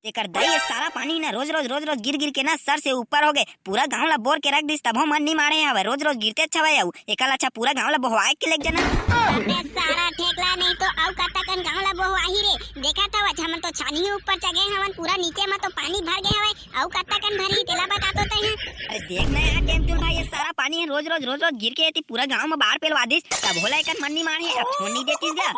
तेकर दई ये सारा पानी ना रोज रोज गिर गिर के ना सर से ऊपर हो गए। पूरा गांव ला बोर के रख दिस तब मन नहीं मारे हवे। रोज रोज गिरते अच्छा भाई आऊ एकला अच्छा पूरा गांव ला बहवाए के लेक जना। अबे सारा ठेकला नहीं तो आउ कता कन गांव ला बहवाही रे। देखा था हमन तो छानी ही ऊपर चगे हवन, पूरा नीचे में तो पानी भर गए हवे। आउ कता कन भरी तेला बता तो तई। अरे देख ना यार टेम्पल भाई ये सारा पानी है रोज रोज गिर के एती पूरा गांव में बाहर पेलवा दिस तब होला एकन मन नहीं मारे अब छोड़ नहीं देतीस गा।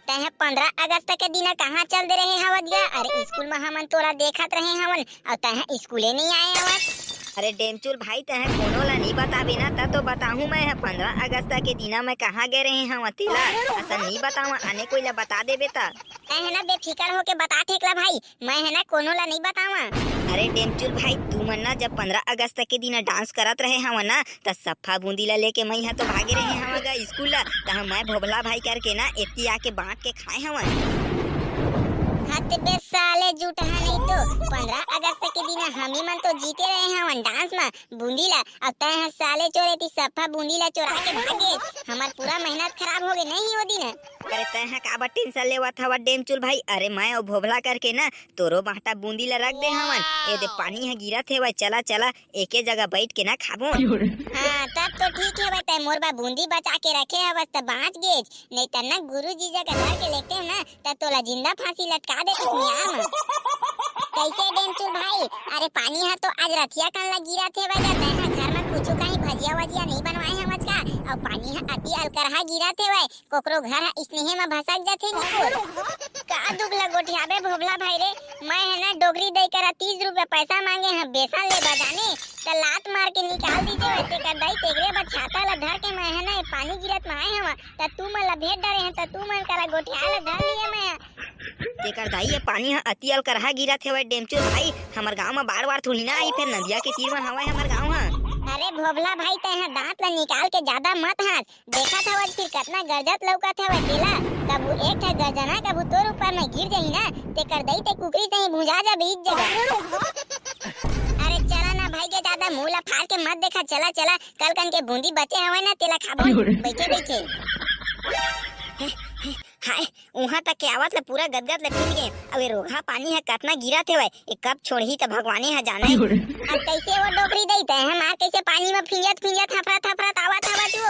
तहे 15 अगस्त के दिन कहाँ चल दे रहे हवत गा? अरे स्कूल में हमन तोरा देखत रहे हवन और तहे स्कूले नहीं आए हवत। अरे डेमचुल भाई तहे कोनो ला नहीं बताबी ना त तो बताहूं मैं 15 अगस्त के दिन में कहाँ गए रहे हम अतिला ऐसा नहीं बताऊं आने कोई ला बता देबे ता है ना बेफिकर होके बता ठेकला भाई, मैं है ना कोनो ला नहीं बतावा। अरे डेमचुल भाई तू मन ना जब 15 अगस्त के दिन डांस करत रहे हम ना त सफा बूंदी ला लेके मैं यहाँ तो भागे रहे हम गा स्कूल ला त मैं भोभला भाई करके ना एती आके बांट के खाए हम। हत बे साले झूठा नहीं तो 15 अगस्त के दिन हमी मन तो जीते रहे हवन डांस में बूंदी ला। अब तय साले चोरे थी सफा बूंदी ला चोरा के भागे। हमार पूरा मेहनत खराब हो गए नहीं वो दिन। अरे तय का टेंशन लेवत हवा डेमचुल भाई। अरे मैं ओ भोभला करके ना तोरो बाटा बूंदी ला रख दे हवन। ए दे पानी है गिरत है चला चला एके जगह बैठ के ना खाबो। हां तब तो ठीक है तय मोर बा बूंदी बचा के रखे हवस त बाँच गेज, नहीं त ना गुरुजी जगह धर के लेते ना त तोला जिंदा फांसी लटका दे मियां में। कैसे डेमचुल भाई? अरे पानी है तो आज रथिया कन ला गिरा थे वजह तय घर में कुछ कहीं भजिया वजिया नहीं बनवाए हमच का और पानी है अति अलकरहा गिरा थे वै कोकरो घर है स्नेह में भसक जाथे निकोर। का दुख ला गोठियाबे भोभला भाई रे। मैं है ना डोगरी दे कर 30 रुपए पैसा मांगे हैं बेसन ले बजाने त लात मार के निकाल दीजिए वैसे कर दई तेगरे बा छाता ला धर के मैं है ना पानी गिरत में आए हम त तू मन ला भेट डरे हैं त तू मन करा गोठिया ला धर लिए मैं तेकर दाई ये पानी है अति अलकरहा गिरा थे वै डेमचुल भाई। हमर गांव में बार थोड़ी ना आई फिर नदिया के तीर में हवा है हमर गांव है। अरे भोभला भाई तय दांत ला निकाल के ज्यादा मत हंस। देखा था फिर कितना गरजत लौका था वह तेला कबू एक था गरजना कबू तोर ऊपर में गिर जाई ना ते कर दई ते कुकरी तही भुजा जा बीच जगह। अरे चला ना भाई के ज्यादा मुंह ला फाड़ के मत देखा चला चला कल कन के बूंदी बचे हवे ना तेला खाबो बैठे बैठे। हाय उहाँ तक के आवत ले पूरा गदगद ले पील गए। अब ये रोगा पानी है कितना गिरा थे वै एक कब छोड़ी त भगवाने है जाने। अब कैसे वो डोकरी देते हैं मार कैसे पानी में फिंजत थपरा आवत तू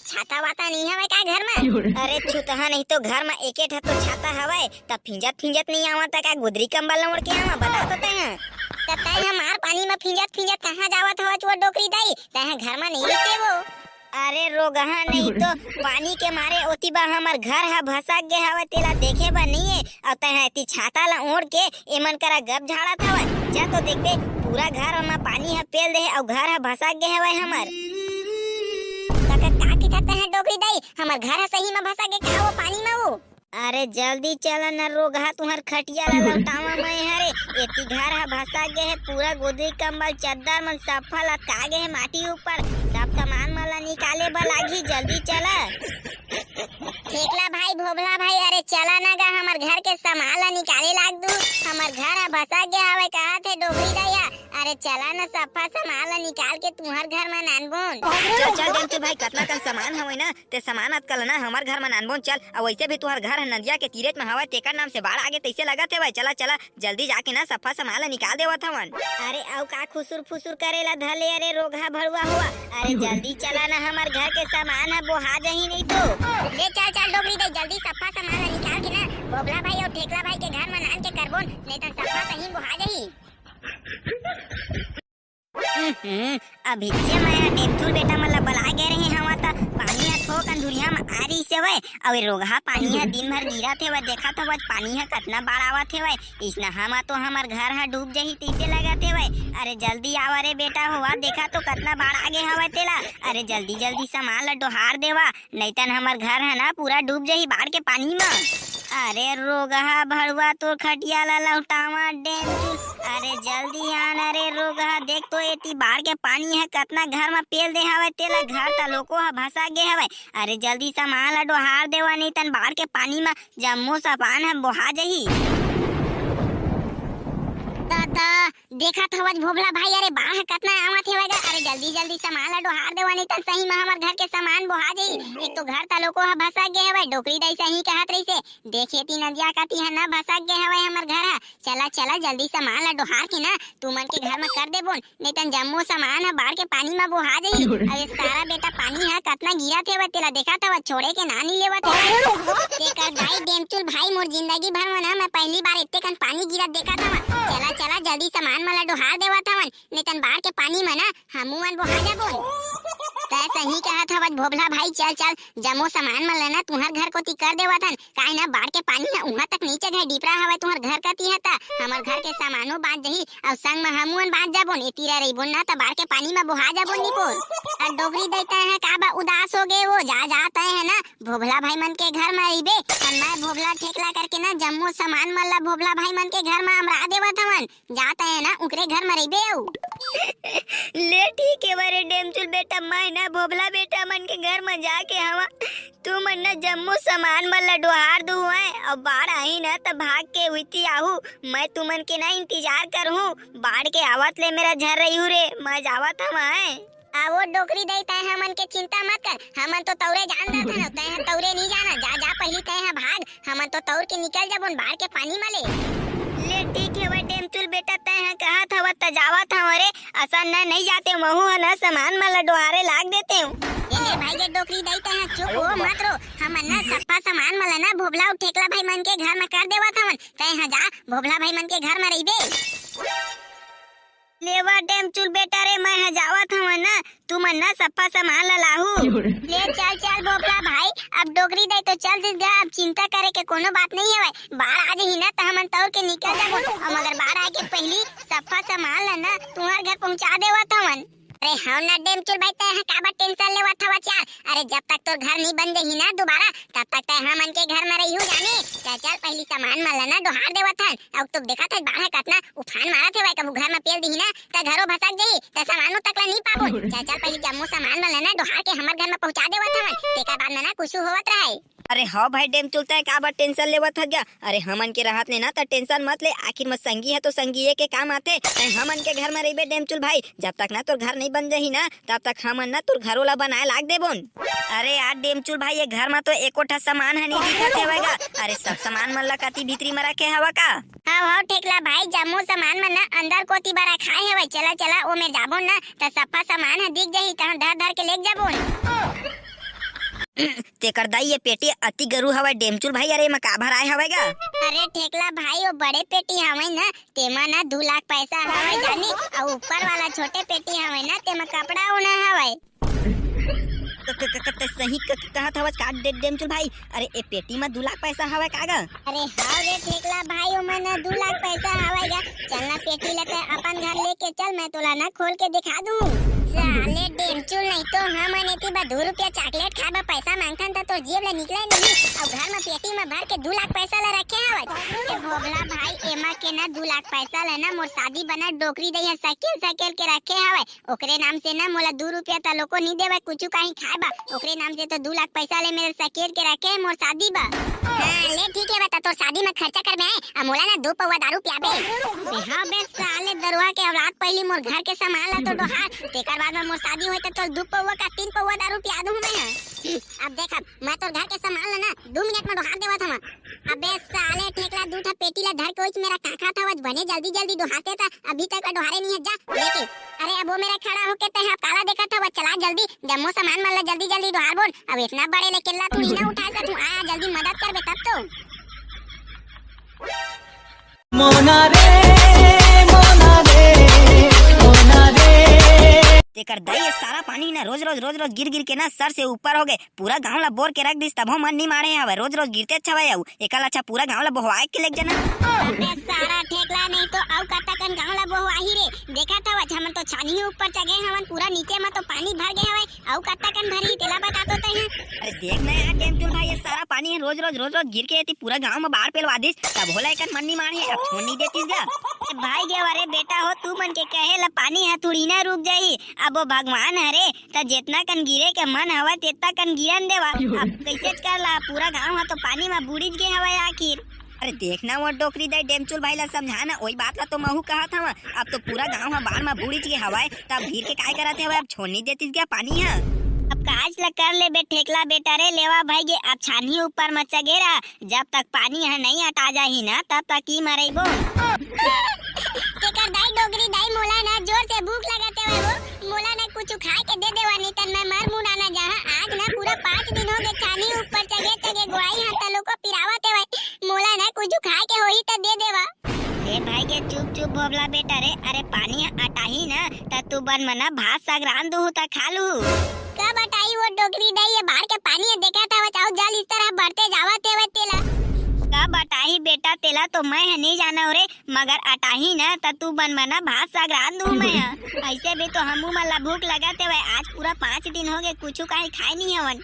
छाता वाता नहीं हवे का घर में? अरे छुतहा नहीं तो घर में एके ठा तो छाता हवे तब फिंजत नहीं आवत का गुदरी कंबल ओढ़ के आवा बता तो तय तय मार पानी में फिंजत कहां जावत हवे वो डोकरी दई तय घर में नहीं रहते वो। अरे रोगहा नहीं तो पानी के मारे ओती बा हमर घर है भसक गे हवे तेला देखे बा नहीं है और तय ती छाता ला ओढ़ के एमन करा गप झाड़ा था जा तो देखबे पूरा घर में पानी है पेल दे और घर है भसक गे हवे हमर। का की कहते हैं डोकरी दई हमर घर है सही में भसक गे का वो पानी में वो। अरे जल्दी चला न रोगा तुहर खटिया ला लौटावा मैं हरे एती घर है भसक गे है पूरा गोदरी कंबल चद्दर मन सफा लटका गे है माटी ऊपर सब सामान मला निकाले बा लागी जल्दी चला। ठेकला भाई भोभला भाई अरे चला ना गा हमर घर के सामान ला निकाले लाग दू हमर घर है भसक गे हवे कहा थे डोगरी दैया। अरे चला ना सफा सामान ला निकाल के तुहर घर में नानबोन चल डेमचुल भाई कितना कन सामान हवे ना ते सामान अतकल ना हमर घर में नानबोन चल और वैसे भी तुहर घर है नदिया के तीरे में हवा तेकर नाम से बाढ़ आगे तैसे लगत है भाई चला चला जल्दी जाके ना सफा सामान ला निकाल देवत हवन। अरे औ का खुसुर फुसुर करेला धले अरे रोगा भड़ुआ हुआ। अरे जल्दी चला ना हमर घर के सामान है बोहा जही नहीं तो ले चल डोगरी दे जल्दी सफा सामान ला निकाल के ना भोभला भाई और ठेकला भाई के घर में नान के करबोन नहीं तो सफा सही बोहा जही। अभी से मैं डेमचुल बेटा मला बला गे रहे हवा त पानी है थोक अंधुरिया में आ रही से वै और रोगा पानी है दिन भर गिरा थे वै देखा था वह पानी है कितना बाढ़ आवत है वै इसना हम तो हमर घर है डूब जही तैसे लगा थे वै। अरे जल्दी आवा रे बेटा हुआ देखा तो कितना बाढ़ आगे हवा तेला। अरे जल्दी सामान ला डोहार देवा नहीं तन हमर घर है ना पूरा डूब जही बाढ़ के पानी में। अरे रोगा भड़ुआ तो खटिया ला लौटावा डेमचुल अरे जल्दी आन। अरे रोगा देख तो एती बाढ़ के पानी है कितना घर में पेल दे हवे तेला घर त लोको है भसा गे हवे। अरे जल्दी सामान ला डोहार देवा नहीं तन बाढ़ के पानी में जम्मो सामान है बोहा जही। ता देखा था वज भोबला भाई अरे बाढ़ कितना आवत हेवेगा। अरे जल्दी जल्दी सामान ला डोहार देवा नहीं त सही में हमर घर के सामान बोहा जाई। एक तो घर ता लोको ह भसा गे हवे डोकरी दई सही कहत रही से देखे ती नदिया काती है ना भसा गे हवे हमर घर है। चला चला जल्दी सामान ला डोहार के ना तू मन के घर में कर दे बोन नहीं त जम्मो सामान है बाढ़ के पानी में बोहा जाई। अरे सारा बेटा पानी है कितना गिरा थे वे तेला देखा था छोड़े के ना नहीं लेवत है। तेकर दाई डेमचुल भाई मोर जिंदगी भर में ना मैं पहली बार इत्ते कन पानी गिरा देखा था। चला चला जल्दी सामान मला डोहार देवा थावन नहीं तन बाढ़ के पानी में ना हमू मन बोहा जाबोन। तै सही कहा था वज भोबला भाई चल चल जमो सामान मला ना तुहर घर को ती कर देवा थन काहे ना बाढ़ के पानी ना उहा तक नीचे गए डीपरा हवे तुहर घर का ती हता हमर घर के सामानो बात जही और संग में हमू मन बात जाबोन एतीरा रहीबोन ना त बाढ़ के पानी में बोहा जाबोन निपोर। आ डोगरी देता है काबा उदास हो गए वो जा जाता है ना भोबला भाई मन के घर में रहीबे और मैं भोबला ठेकला करके ना जम्मो सामान मला भोबला भाई मन के घर में हमरा देवा थवन जाता है ना उकरे घर में रहीबे औ। ले ठीक है बारे डेमचुल बेटा मैं ना भोबला बेटा मन के घर में जाके हवा तू मन ना जम्मू सामान मला डोहार दू है और बाढ़ आई ना तब भाग के हुईती आहू मैं तुमन के ना इंतजार कर हूँ बाढ़ के आवत ले मेरा झर रही हूँ रे मैं जावत हम है। वो डोकरी दई तय हमन के चिंता मत कर हमन तो तौरे जान रहा था ना तय तौरे नहीं जाना जा जा पहली तय भाग हमन तो तौर के निकल जबोन बाढ़ के पानी में ले ठीक है वो डेमचुल बेटा तय कहा था वो तजावा था रे असन ना नहीं जाते महू है ना सामान मला डोहारे लाग देते हूँ। ये भाई के डोकरी दई तय चुप हो मत रो हमन ना सप्पा सामान मला ना भोबला और ठेकला भाई मन के घर में कर देवा था तय जा भोबला भाई मन के घर में रहीबे। लेवा डेमचुल बेटा रे मैं हजावत हूँ ना तू मन ना सप्पा सामान ला लाहू ले चल चल भोबला भाई अब डोगरी दे तो चल जिस अब चिंता करे के कोनो बात नहीं है बाढ़ आज ही ना तो हमन तौर के निकल जाबो और मगर बाढ़ आए के पहली सप्पा सामान ला ना तुम्हार घर पहुंचा देवा थवन। अरे हाँ ना डेमचुल भाई तय काबा टेंशन लेवा थवा चार अरे जब तक तोर घर नहीं बन जाही ना दोबारा तब तक तय हमन के घर में रही हो जाने चल चल पहली सामान मला ना डोहार देवा थन अब तो देखा था बाढ़ कितना उफान मारा थे भाई कबू घर में पेल दी ना त घरो भसक जाही त सामानो तक ला नहीं पाबो चल चल पहली जम्मो सामान मला ना डोहार के हमर घर में पहुंचा देवा थवन तेका बाद में ना कुछ होवत रहे। अरे हाँ भाई डेमचुल तय काबा टेंशन लेवत है गया अरे हमन के राहत ने ना त टेंशन मत ले आखिर में संगी है तो संगी के काम आते हमन के घर में रहीबे डेमचुल भाई जब तक ना तोर घर नहीं बन जाही ना तब तक हमन ना तोर घरों ला बनाए लाग देबोन। अरे यार डेमचुल भाई ये घर में तो एकोठा सामान है नहीं दिखत हेवेगा अरे सब सामान मन ला काती भीतरी में रखे हवा का। हाँ हाँ ठेकला भाई जम्मो सामान मन ना अंदर कोती बरा खाए हवे चला चला ओ में जाबो ना त सप्पा सामान है दिख जाही त धर धर के लेक जाबो। तेकर दाई ये पेटी अति गरु हवा डेमचुल भाई अरे में का भराए हवेगा। अरे ठेकला भाई वो बड़े पेटी हवे ना तेमा ना 2 लाख पैसा हवे जानी और ऊपर वाला छोटे पेटी हवे ना तेमा कपड़ा होना हवे। सही कहत हवस का डेमचुल भाई अरे ए पेटी में 2 लाख पैसा हवे कागा। अरे हाँ रे ठेकला भाई ओ ना 2 लाख पैसा हवेगा चलना पेटी लेते अपन घर लेके चल मैं तोला ना खोल के दिखा दूं। साले डेमचुल नहीं तो हम अनेती बा 2 रुपया चॉकलेट खाबा पैसा मांगथन त तो जेब ले निकले नहीं और घर में पेटी में भर के 2 लाख पैसा ला रखे हवे। भोगला भाई एमा के ना 2 लाख पैसा ला ना मोर शादी बना डोकरी दई है सकेल सकेल के रखे हवे ओकरे नाम से ना मोला 2 रुपया त लोको नहीं देवे कुछ कहीं खाबा ओकरे नाम से तो 2 लाख पैसा ले मेरे सकेल के रखे मोर शादी बा। हां ले ठीक है बता तो शादी में खर्चा करबे आ मोला ना 2 पौवा दारू पियाबे। हां बे साले दरुआ के औलाद पहली मोर घर के सामान ला तो डोहार तेकर बाद में मोर शादी होई त तो 2 पौवा का 3 पौवा दारू पिया दूं मैं। अब देख मैं तो घर के सामान ला ना 2 मिनट में डोहार देवा था। अबे साले ठेकला 2 ठा पेटी ला धर के मेरा काका था वज बने जल्दी जल्दी डोहाते था अभी तक डोहारे नहीं है जा लेके। अरे अब वो मेरा खड़ा होके ते आप काला देखा था वो चला जल्दी जम्मो सामान माला जल्दी जल्दी डोहार बोल अब इतना बड़े ले केला तू ना उठा सा तू आया जल्दी मदद कर बे तब तो। मोना रे मोना रे मोना रे तेकर दई सारा पानी ना रोज रोज गिर गिर के ना सर से ऊपर हो गए पूरा गांव ला बोर के रख दिस तब मन नहीं मारे हवे रोज रोज गिरते अच्छा भाई एकल अच्छा पूरा गांव ला बहवाए के लेक जना। अबे सारा ठेकला नहीं तो आउ कता कन गांव ला बहवाही रे देखा था वज हमन तो छानी ऊपर चगे हमन पूरा नीचे में तो पानी भर गए हवे आउ कता कन भरी तेला बता तो तय। अरे देख ना यार डेमचुल भाई ये सारा पानी है रोज रोज गिर के एती पूरा गांव में बाहर पेलवा दिस तब होला एकन मन नहीं मारे अब छोड़ नहीं देतीस गा। भाई गे अरे बेटा हो तू मन के कहे ला पानी है थोड़ी ना रुक जाई अब वो भगवान हरे त जितना कन गिरे के मन हवा तेतना कन गिरन देवा अब कैसे कर ला पूरा गांव है तो पानी में बुड़ीज गए हवा आखिर। अरे देखना वो डोकरी दे डेमचुल भाई ला समझाना वही बात ला तो महू कहा था अब तो पूरा गांव बाढ़ में बूढ़ी के हवाए तब भीड़ के काय करते हवे अब छोड़ नहीं देती क्या पानी है अब काज ला कर ले बे ठेकला बेटा रे लेवा भाई गे अब छानी ऊपर मत चगेरा जब तक पानी है नहीं हटा जाही ना तब तक ही मरेबो तेकर दाई डोगरी दाई मोला ना जोर से भूख लगाते हुए वो मोला ना कुछ खाए के दे देवा नहीं तन मैं मर मुना ना जहां आज ना पूरा 5 दिन हो गए छानी ऊपर चगे चगे गोई हाथ लोग पिरावत है मोला ना कुछ खाए के होई त दे देवा ए भाई के चुप चुप भोबला बेटा रे अरे पानी अटाही ना त तू बन मना भात साग रांध दू त खा लू कब अटाई वो डोगरी दाई ये बाहर के पानी देखा था चाहो जल इस तरह बढ़ते जावत है तेला कब अटाही बेटा तेला तो मैं है नहीं जाना रे मगर अटाही ना त तू बन मना भात साग रांध दू मैं ऐसे भी तो हमू मला भूख लगाते हुए आज पूरा 5 दिन हो गए कुछ कहीं खाए नहीं हवन